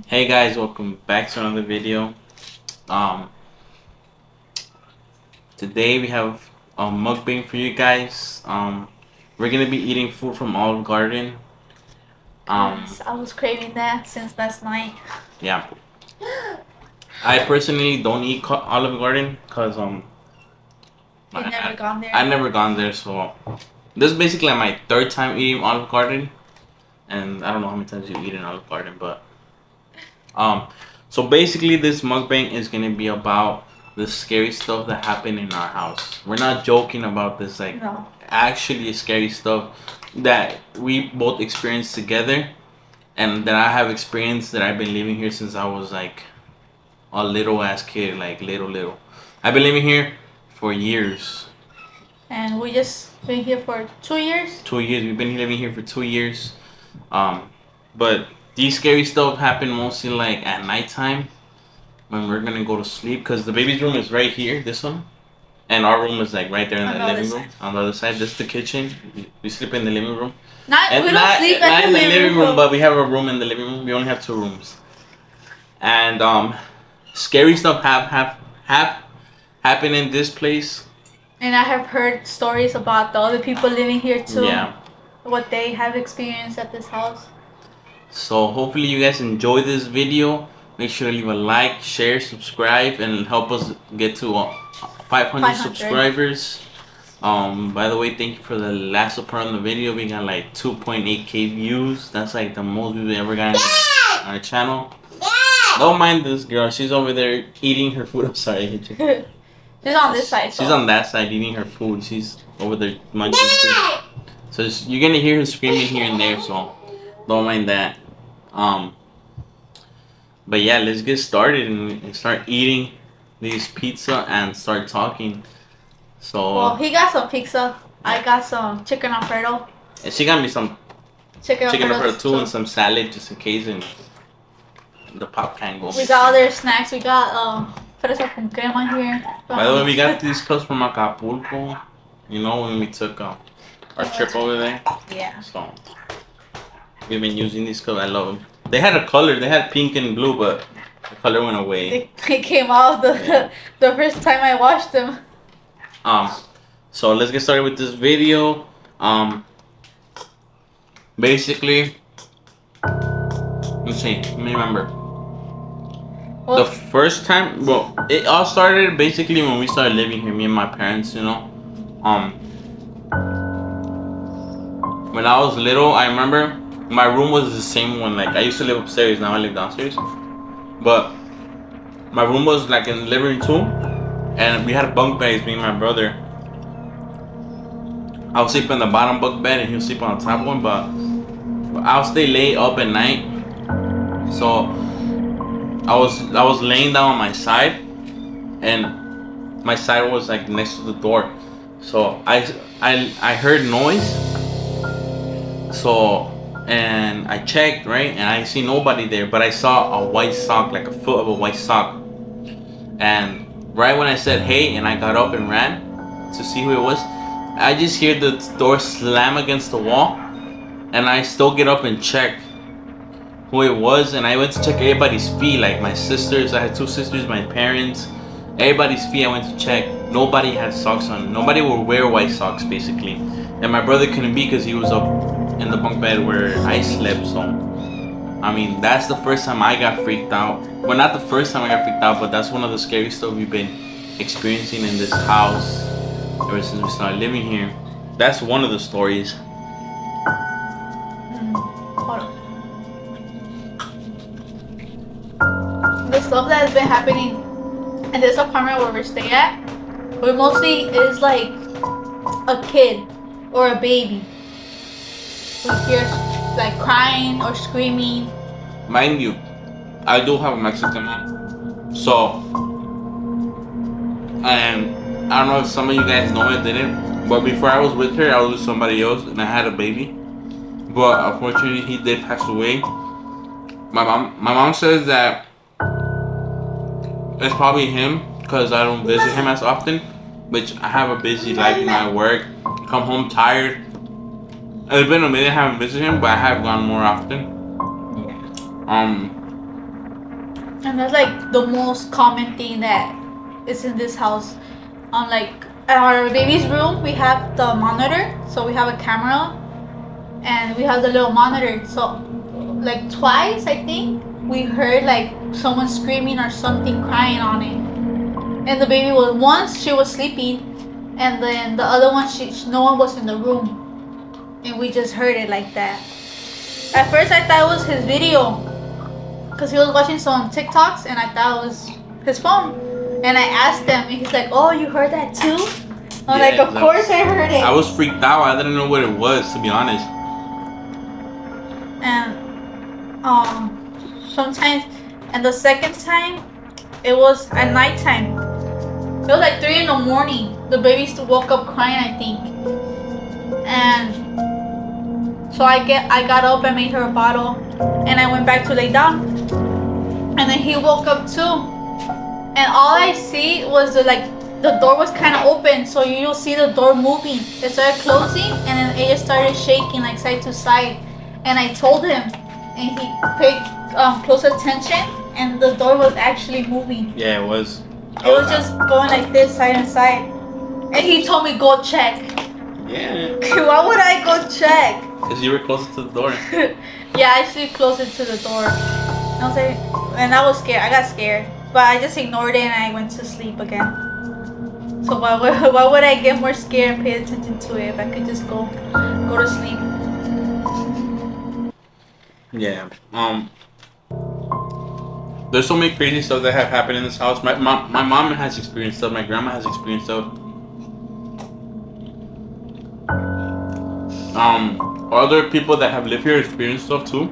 Hey guys, welcome back to another video. Um, Today we have a mukbang for you guys. We're gonna be eating food from Olive Garden. Yes, I was craving that since last night. Yeah. I personally don't eat Olive Garden because You've never gone there? I never gone there, so this is basically my third time eating Olive Garden, and I don't know how many times you eat in Olive Garden, but um, so basically this mukbang is gonna be about the scary stuff that happened in our house. We're not joking about this, like No. actually scary stuff that we both experienced together, and that I have experienced that I've been living here since I was like a little ass kid, like little. I've been living here for years. And we just been here for 2 years? 2 years. We've been living here for 2 years. But these scary stuff happen mostly like at nighttime when we're gonna go to sleep, because the baby's room is right here, this one, and our room is like right there in the living room on the other side. This is the kitchen. We sleep in the living room. We don't sleep not in the living room, but we have a room in the living room. We only have 2 rooms, and scary stuff have happened in this place. And I have heard stories about the other people living here too. Yeah. What they have experienced at this house. So hopefully you guys enjoy this video. Make sure to leave a like, share, subscribe, and help us get to 500 subscribers. By the way, thank you for the last part of the video. We got like 2.8k views. That's like the most we've ever gotten on our channel. Don't mind this girl. She's over there eating her food. I'm sorry, I hit you. She's on this side. She's on that side eating her food. She's over there munching food. So you're gonna hear her screaming here and there. So don't mind that. But yeah, let's get started and start eating these pizza and start talking. So Well, he got some pizza. I got some chicken alfredo. and she got me some Chicken alfredo too, and some salad just in case, and the pop can go. We got other snacks. We got fresa con crema here. By the way, we got these cups from Acapulco. You know, when we took our trip over there. Yeah. So we've been using these cups. I love them. They had a color. They had pink and blue, but the color went away. They came out the first time I washed them. So let's get started with this video. Basically, let's see. Let me remember. Well, The first time, well, it all started basically when we started living here. Me and my parents, you know. When I was little, I remember my room was the same one. Like I used to live upstairs. Now I live downstairs. But my room was like in the living room too, and we had bunk beds. Me and my brother. I would sleep in the bottom bunk bed, and he'll sleep on the top one. But I'll stay late up at night. So I was laying down on my side, and my side was like next to the door. So I heard noise. So and I checked, right, and I see nobody there, but I saw a white sock, like a foot of a white sock. And right when I said hey, and I got up and ran to see who it was, I just hear the door slam against the wall, and I still get up and check who it was, and I went to check everybody's feet, like my sisters. I had 2 sisters, my parents, everybody's feet. I went to check. Nobody had socks on. Nobody would wear white socks, basically. And my brother couldn't be because he was up in the bunk bed where I slept. So, I mean, that's the first time I got freaked out. Well, not the first time I got freaked out, but that's one of the scary stuff we've been experiencing in this house ever since we started living here. That's one of the stories. Hold on. The stuff that has been happening in this apartment where we stay at, we mostly is like a kid or a baby. We hear like crying or screaming. Mind you, I do have a Mexican mom. So, and I don't know if some of you guys know it, didn't, but before I was with her, I was with somebody else, and I had a baby. But unfortunately, he did pass away. My mom says that it's probably him because I don't visit him as often, which I have a busy life. You know, I work, come home tired. It's been a minute I haven't visited him, but I have gone more often. And that's like the most common thing that is in this house. Like at our baby's room, we have the monitor, so we have a camera, and we have the little monitor. So like twice, I think, we heard like someone screaming or something crying on it. And the baby was, once she was sleeping, and then the other one, no one was in the room, and we just heard it like that. At first I thought it was his video, because he was watching some TikToks, and I thought it was his phone. And I asked him, and he's like, "Oh, you heard that too?" I'm like, "Of course I heard it." I was freaked out. I didn't know what it was, to be honest. And sometimes, and the second time, it was at nighttime. It was like 3 in the morning. The baby still woke up crying, I think. And so I got up and made her a bottle, and I went back to lay down. And then he woke up too. And all I see was the door was kind of open, so you'll see the door moving. It started closing, and then it just started shaking like side to side. And I told him, and he paid close attention, and the door was actually moving. Yeah, it was. It was just going like this, side and side. And he told me, "Go check." Yeah. Why would I go check? Because you were closer to the door. Yeah, I stood closer to the door. I was like, and I was scared. I got scared. But I just ignored it and I went to sleep again. So why would I get more scared and pay attention to it if I could just go to sleep? Yeah. There's so many crazy stuff that have happened in this house. My mom has experienced stuff. My grandma has experienced stuff. Other people that have lived here experienced stuff too.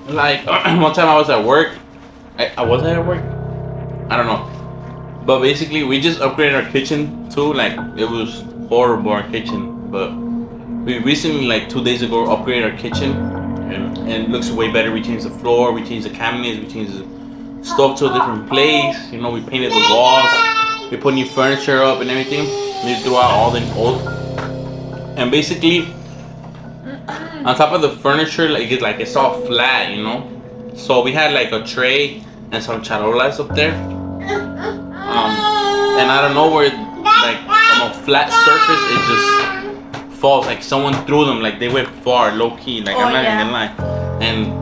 Like one time I was at work. I was at work? I don't know. But basically we just upgraded our kitchen too. Like it was horrible, our kitchen. But we recently, like 2 days ago, upgraded our kitchen, and it looks way better. We changed the floor, we changed the cabinets, we changed the stove to a different place. You know, we painted the walls, we put new furniture up and everything. We threw out all the old. And basically, on top of the furniture, it's all flat, you know. So we had like a tray and some charolas up there. And out of nowhere, like on a flat surface, it just falls. Like someone threw them, like they went far, low key. Like I'm not even gonna lie. And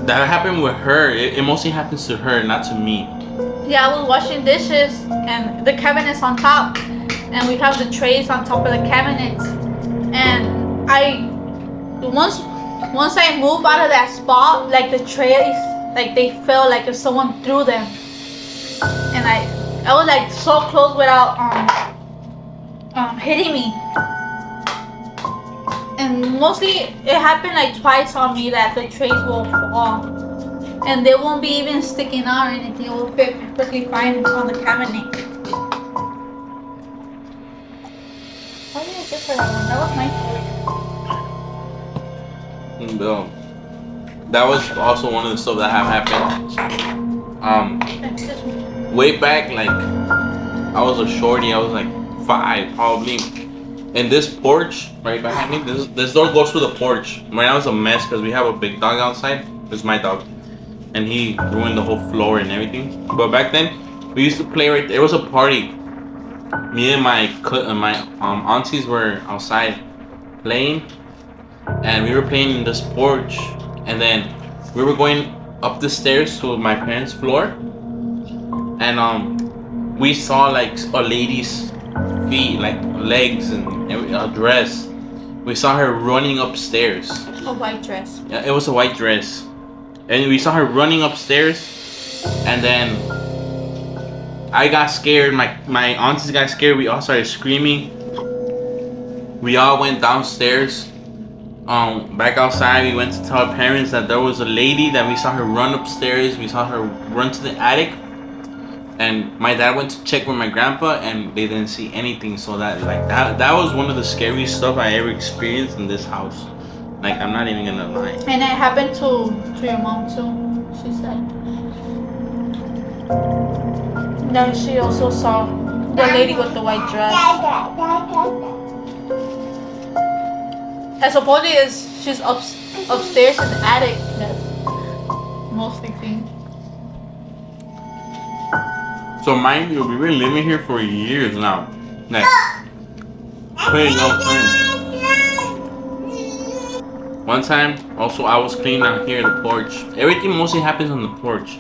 that happened with her. It mostly happens to her, not to me. Yeah, I was washing dishes and the cabinet's on top, and we have the trays on top of the cabinets. And once I moved out of that spot, like the trays, like they felt like if someone threw them. And I was like so close without hitting me. And mostly it happened like twice on me that the trays will fall. And they won't be even sticking out or anything. It will fit perfectly fine on the cabinet. What did I get for that one? That was my fault. That was also one of the stuff that have happened. Way back, like I was a shorty. I was like 5 probably. And this porch right behind me, this door goes to the porch. Right now it's a mess because we have a big dog outside. It's my dog, and he ruined the whole floor and everything. But back then, we used to play right there. It was a party. Me and my aunties were outside playing, and we were playing in this porch. And then we were going up the stairs to my parents' floor, and we saw like a lady's feet, like legs and a dress. We saw her running upstairs. A white dress. Yeah, it was a white dress. And we saw her running upstairs, and then I got scared. My aunties got scared. We all started screaming. We all went downstairs. Back outside, we went to tell our parents that there was a lady that we saw her run upstairs. We saw her run to the attic, and my dad went to check with my grandpa, and they didn't see anything. So that was one of the scariest stuff I ever experienced in this house. Like, I'm not even gonna lie. And it happened to your mom too, she said. Then she also saw the lady with the white dress. And supposedly she's upstairs in the attic. Yes. mostly clean. So mind you, we've been living here for years now. Like, pretty long time. One time, also I was cleaning out here the porch. Everything mostly happens on the porch.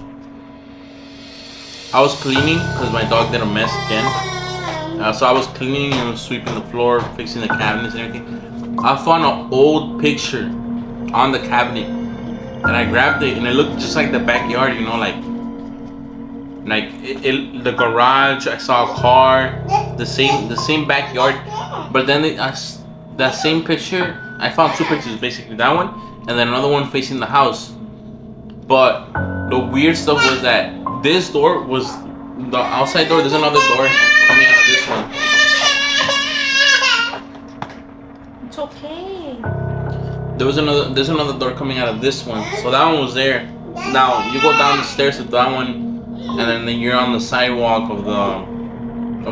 I was cleaning because my dog did a mess again. So I was cleaning and sweeping the floor, fixing the cabinets and everything. I found an old picture on the cabinet, and I grabbed it, and it looked just like the backyard, you know, like the garage. I saw a car, the same backyard. But then that same picture, I found two pictures, basically that one and then another one facing the house. But the weird stuff was that this door was the outside door. There's another door coming out of this one. It's okay. There's another door coming out of this one. So that one was there. Now you go down the stairs to that one, and then you're on the sidewalk of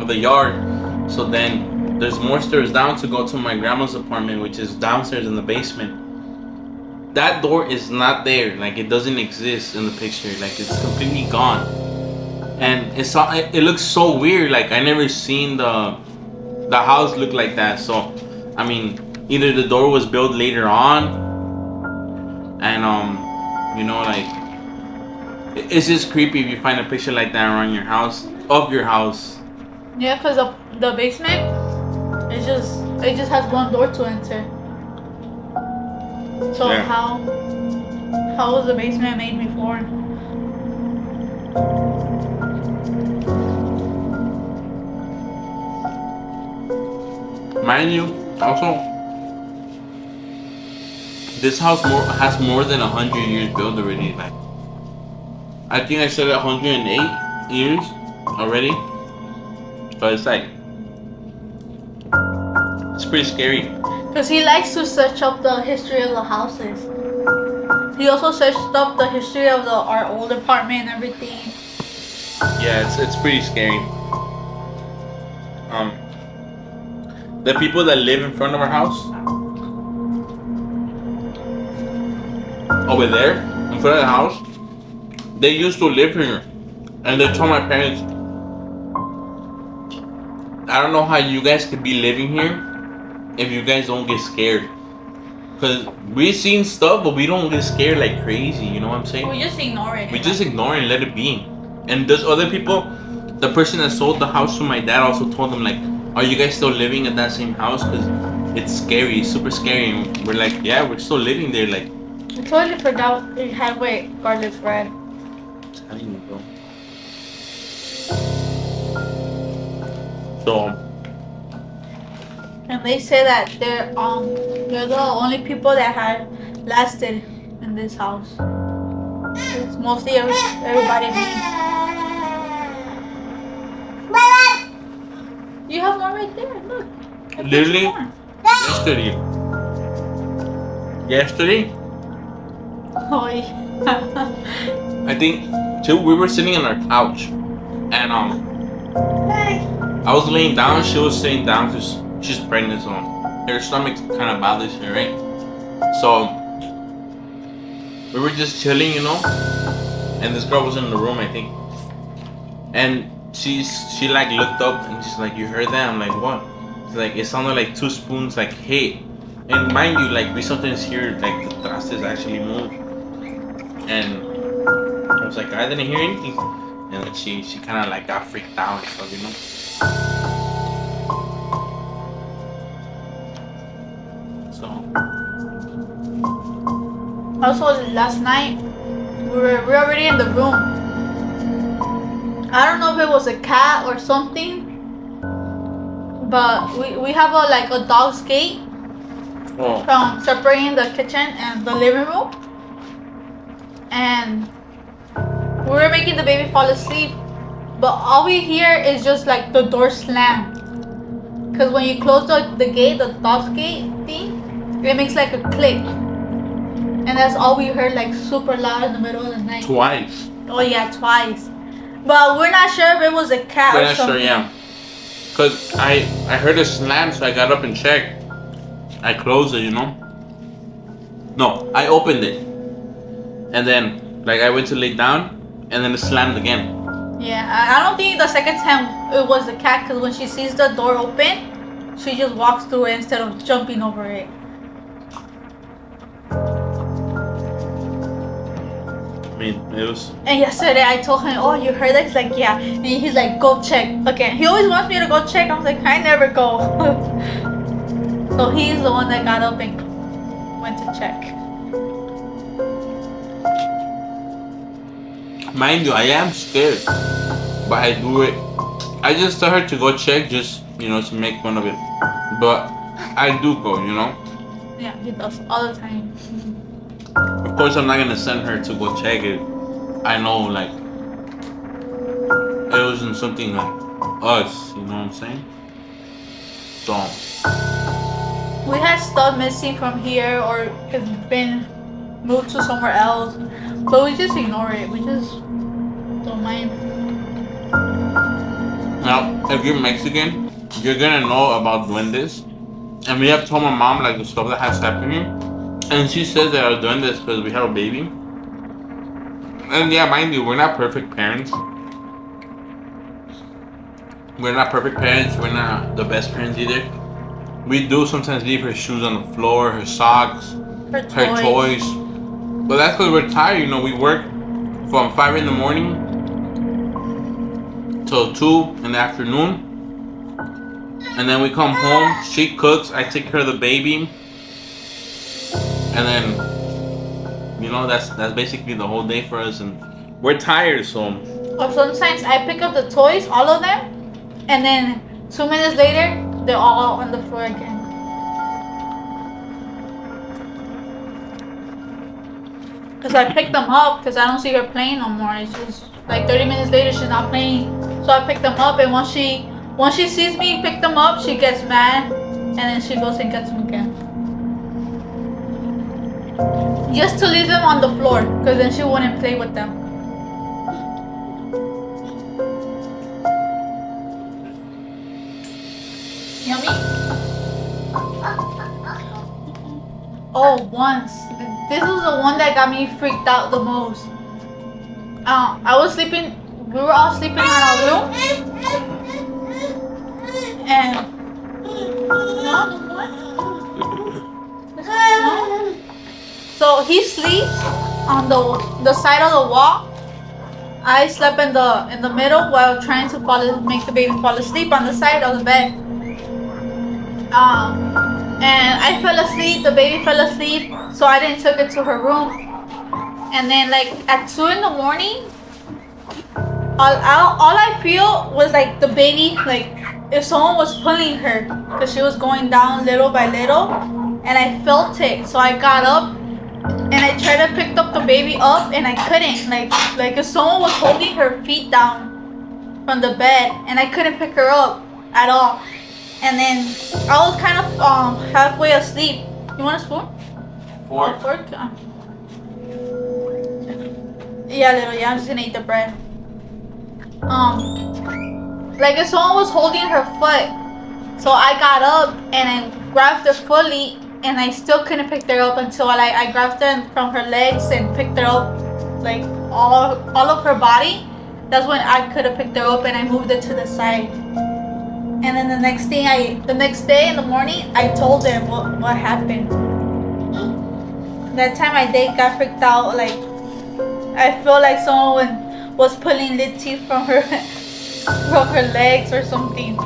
the yard. So then there's more stairs down to go to my grandma's apartment, which is downstairs in the basement. That door is not there. Like, it doesn't exist in the picture. Like, it's completely gone. And it looks so weird. Like, I never seen the house look like that. So I mean, either the door was built later on, and you know, like, it's just creepy if you find a picture like that around your house, of your house. Yeah, because the basement, it just has one door to enter. So Yeah. how was the basement made before? Mind you, also, this house has more than 100 years built already. Like, I think I said 108 years already. So it's like, it's pretty scary. Because he likes to search up the history of the houses. He also searched up the history of our old apartment and everything. Yeah, it's pretty scary. The people that live in front of our house, over there, in front of the house, they used to live here, and they told my parents, I don't know how you guys could be living here if you guys don't get scared. Because we've seen stuff, but we don't get scared like crazy, you know what I'm saying? We just ignore it. We just ignore it and let it be. And there's other people, the person that sold the house to my dad also told them, like, are you guys still living at that same house? Because it's scary, it's super scary. And we're like, yeah, we're still living there. Like, I totally forgot it had garlic bread. I don't even know. So, And they say that they're the only people that had lasted in this house. It's mostly everybody leaves. You have one right there. Look. I put literally, some more. yesterday, Oh yeah. I think, we were sitting on our couch, and I was laying down, she was sitting down because she's pregnant, so her stomach kind of bothers her, right? So we were just chilling, you know, and this girl was in the room, I think, and she like looked up and she's like, you heard that? I'm like, what? She's like, it sounded like 2 spoons like hit. And mind you, like, we sometimes hear like the trastes actually move, and I was like, I didn't hear anything. And then she kind of like got freaked out and stuff, you know. So Also, last night we were already in the room. I don't know if it was a cat or something, but we have a dog's gate from separating the kitchen and the living room, and we were making the baby fall asleep, but all we hear is just like the door slam. Because when you close the gate, the dog's gate thing, it makes like a click. And that's all we heard, like super loud in the middle of the night. twice. Oh yeah, twice. But we're not sure if it was a cat We're or not something. sure, yeah. Cause I heard a slam, so I got up and checked. I closed it, you know. No, I opened it, and then Like I went to lay down, and then it slammed again. Yeah, I don't think the second time it was the cat, because when she sees the door open, she just walks through it instead of jumping over it. I mean, it was. And yesterday I told him, "Oh, you heard that?" He's like, "Yeah." And he's like, "Go check." Okay, he always wants me to go check. I was like, "I never go." So he's the one that got up and went to check. Mind you, I am scared, but I do it. I just tell her to go check, just to make fun of it. But I do go, Yeah, he does all the time. Of course, I'm not gonna send her to go check it. I know, like, it wasn't something like us, you know what I'm saying? So We had stuff missing from here, or it's been moved to somewhere else, but we just ignore it. We just don't mind. now, if you're Mexican, you're gonna know about duendes. And we have told my mom like the stuff that has happened, and she says that our duendes because we have a baby. And yeah, mind you, we're not perfect parents. We're not perfect parents. We're not the best parents either. We do sometimes leave her shoes on the floor, her socks, her toys. But that's because we're tired. We work from 5 in the morning till 2 in the afternoon. And then we come home, she cooks, I take care of the baby. And then, that's basically the whole day for us. And we're tired, so. Or sometimes I pick up the toys, all of them, and then 2 minutes later, they're all on the floor again. Because I picked them up because I don't see her playing no more. It's just like 30 minutes later, she's not playing. So I picked them up, and once she sees me pick them up, she gets mad, and then she goes and gets them again. Just to leave them on the floor, because then she wouldn't play with them. Yummy? Oh, once. This was the one that got me freaked out the most. I was sleeping, we were all sleeping in our room. And so he sleeps on the side of the wall. I slept in the middle while trying to make the baby fall asleep on the side of the bed. And I fell asleep. The baby fell asleep, so I didn't take it to her room. And then like at 2 in the morning, all I feel was like the baby, like if someone was pulling her, because she was going down little by little, and I felt it. So I got up and I tried to pick up the baby up, and I couldn't. Like if someone was holding her feet down from the bed, and I couldn't pick her up at all. And then I was kind of halfway asleep. You want a spoon? Fork. Fork? Yeah, little. Yeah, I'm just gonna eat the bread. Like if someone was holding her foot, so I got up and I grabbed her fully, and I still couldn't pick her up until I grabbed her from her legs and picked her up, like all of her body. That's when I could have picked her up, and I moved it to the side. And then the next day in the morning, I told them what happened. That time I got freaked out. Like I feel like someone was pulling the teeth from her legs or something.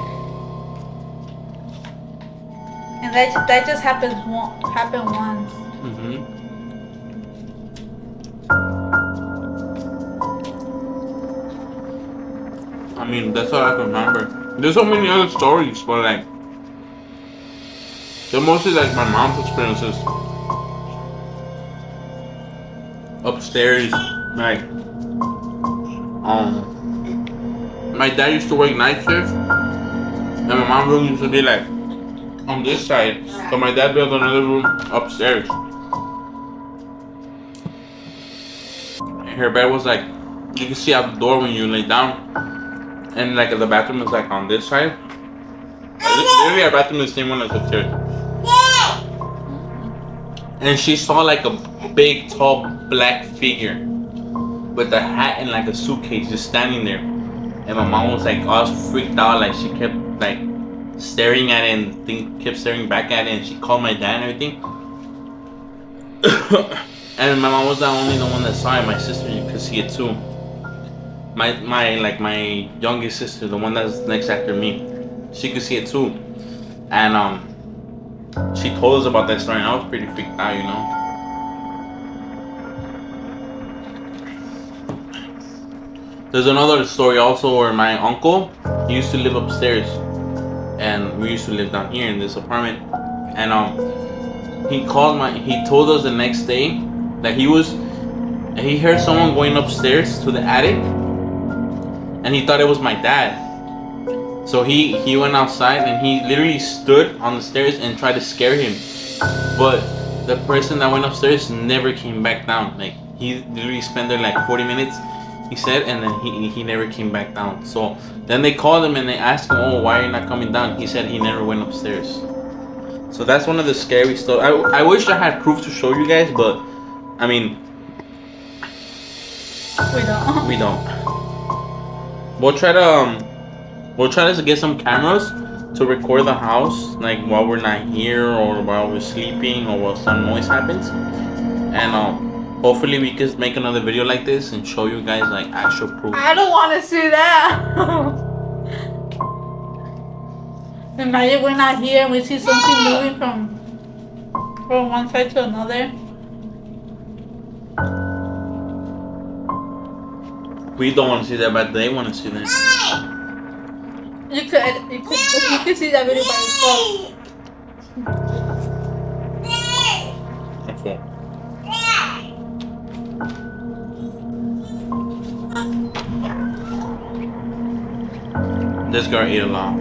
And that just happened once. Mm-hmm. I mean, that's all I can remember. There's so many other stories, but like, they're mostly like my mom's experiences. Upstairs, like, my dad used to work night shift, and my mom's room used to be like on this side. So my dad built another room upstairs. Her bed was like, you can see out the door when you lay down. And like the bathroom is like on this side. Literally our bathroom is the same one as upstairs. And she saw like a big tall black figure with a hat and like a suitcase just standing there. And my mom was like all freaked out, like she kept like staring at it and kept staring back at it, and she called my dad and everything. And my mom was not only the one that saw it, my sister, you could see it too. My youngest sister, the one that's next after me, she could see it too. And she told us about that story, and I was pretty freaked out, you know. There's another story also where my uncle, he used to live upstairs, and we used to live down here in this apartment. And he told us the next day that he heard someone going upstairs to the attic, and he thought it was my dad. So he went outside and he literally stood on the stairs and tried to scare him, but the person that went upstairs never came back down. Like, he literally spent there like 40 minutes, he said, and then he never came back down. So then they called him and they asked him, oh, why are you not coming down? He said he never went upstairs. So that's one of the scary stuff. I wish I had proof to show you guys, but I mean, we don't. We'll try to get some cameras to record the house, like while we're not here, or while we're sleeping, or while some noise happens. And hopefully we can make another video like this and show you guys like actual proof. I don't want to see that. Imagine we're not here and we see something moving from one side to another. We don't want to see that, but they want to see that. You could see that video by yourself. Okay. This girl ate a lot.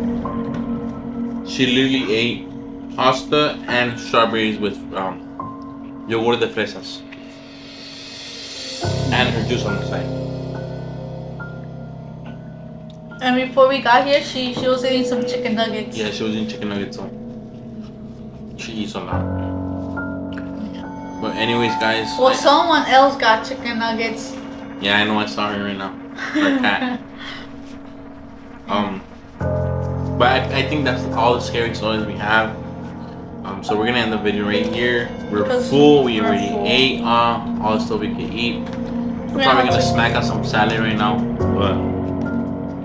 She literally ate pasta and strawberries with yogur de fresas, and her juice on the side. And before we got here, she was eating some chicken nuggets. Yeah, she was eating chicken nuggets too. She eats a lot. But anyways, guys. Well, someone else got chicken nuggets. Yeah, I know. I saw her right now. Her cat. But I think that's all the scary stories we have. So we're gonna end the video right here. We're full. We already ate all the stuff we could eat. We're probably gonna smack on some salad right now, but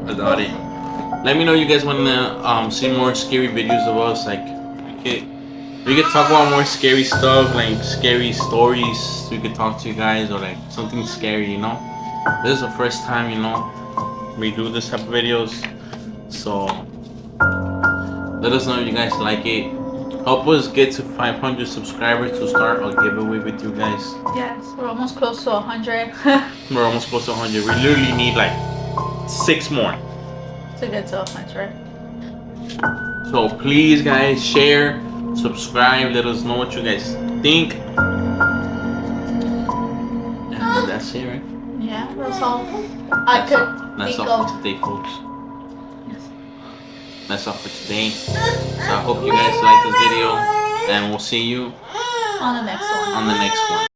that's about it. Let me know you guys wanna see more scary videos of us. Like we could talk about more scary stuff, like scary stories. We could talk to you guys, or like something scary, you know. This is the first time, you know, we do this type of videos. So let us know if you guys like it. Help us get to 500 subscribers to start a giveaway with you guys. Yes, we're almost close to 100. We're almost close to 100. We literally need like 6 more to get to 100. So please, guys, share, subscribe. Let us know what you guys think. And that's it, right? Yeah, that's all I could That's think all of. for today, folks. That's all for today. So I hope you guys like this video, and we'll see you on the next one.